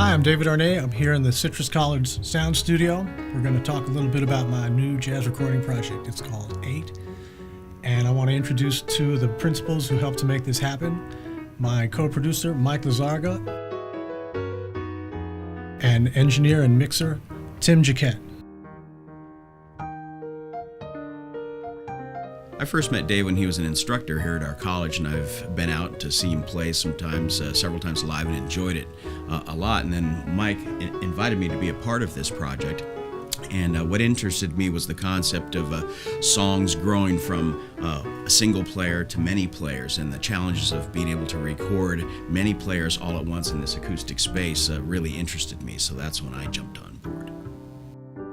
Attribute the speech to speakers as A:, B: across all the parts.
A: Hi, I'm David Arnay. I'm here in the Citrus College Sound Studio. We're going to talk a little bit about my new jazz recording project. It's called 8. And I want to introduce two of the principals who helped to make this happen. My co-producer, Mike Lazarga, and engineer and mixer, Tim Jaquette.
B: I first met Dave when he was an instructor here at our college, and I've been out to see him play sometimes, several times live, and enjoyed it a lot. And then Mike invited me to be a part of this project. And what interested me was the concept of songs growing from a single player to many players, and the challenges of being able to record many players all at once in this acoustic space really interested me. So that's when I jumped on board.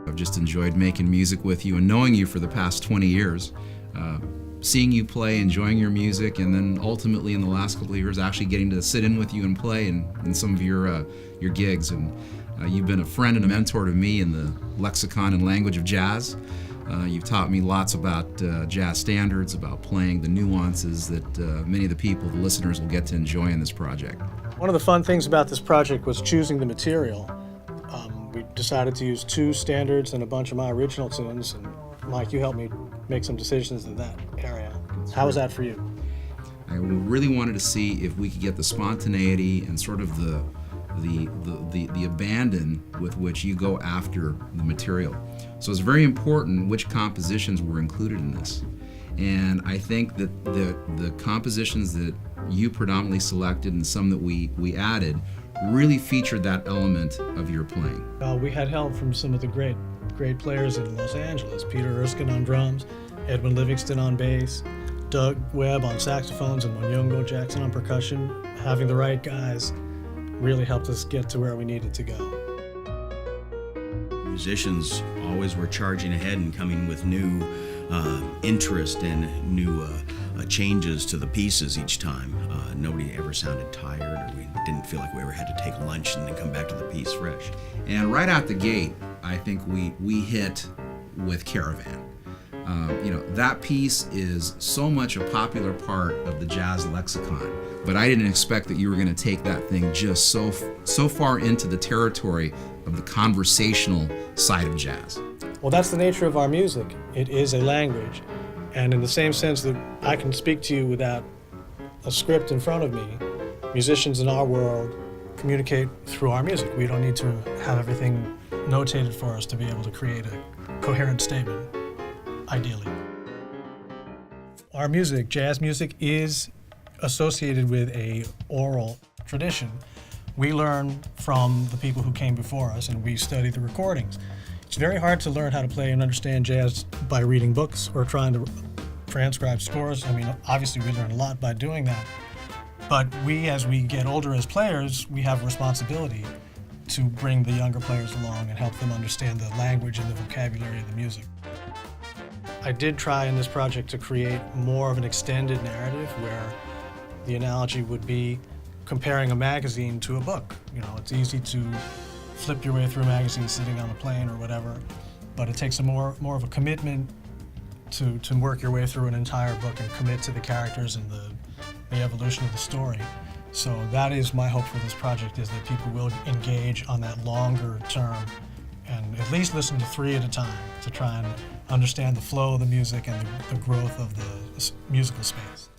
C: I've just enjoyed making music with you and knowing you for the past 20 years. Seeing you play, enjoying your music, and then ultimately in the last couple of years actually getting to sit in with you and play in some of your gigs. And you've been a friend and a mentor to me in the lexicon and language of jazz. You've taught me lots about jazz standards, about playing the nuances that many of the people, the listeners, will get to enjoy in this project.
A: One of the fun things about this project was choosing the material. We decided to use 2 standards and a bunch of my original tunes, and Mike, you helped me make some decisions in that area. How was that for you?
C: I really wanted to see if we could get the spontaneity and sort of the abandon with which you go after the material. So it's very important which compositions were included in this. And I think that the compositions that you predominantly selected and some that we added really featured that element of your playing.
A: We had help from some of the great players in Los Angeles. Peter Erskine on drums, Edwin Livingston on bass, Doug Webb on saxophones, and Monyongo Jackson on percussion. Having the right guys really helped us get to where we needed to go.
B: Musicians always were charging ahead and coming with new interest and new changes to the pieces each time. Nobody ever sounded tired, or we didn't feel like we ever had to take lunch and then come back to the piece fresh.
C: And right out the gate, I think we hit with Caravan. That piece is so much a popular part of the jazz lexicon, but I didn't expect that you were going to take that thing just so far into the territory of the conversational side of jazz.
A: Well, that's the nature of our music. It is a language. And in the same sense that I can speak to you without a script in front of me, musicians in our world communicate through our music. We don't need to have everything notated for us to be able to create a coherent statement, ideally. Our music, jazz music, is associated with a oral tradition. We learn from the people who came before us, and we study the recordings. It's very hard to learn how to play and understand jazz by reading books or trying to transcribe scores. I mean, obviously we learn a lot by doing that. But as we get older as players, we have a responsibility to bring the younger players along and help them understand the language and the vocabulary of the music. I did try in this project to create more of an extended narrative where the analogy would be comparing a magazine to a book. It's easy to flip your way through a magazine sitting on a plane or whatever, but it takes more of a commitment to work your way through an entire book and commit to the characters and the evolution of the story. So that is my hope for this project, is that people will engage on that longer term and at least listen to 3 at a time to try and understand the flow of the music and the growth of the musical space.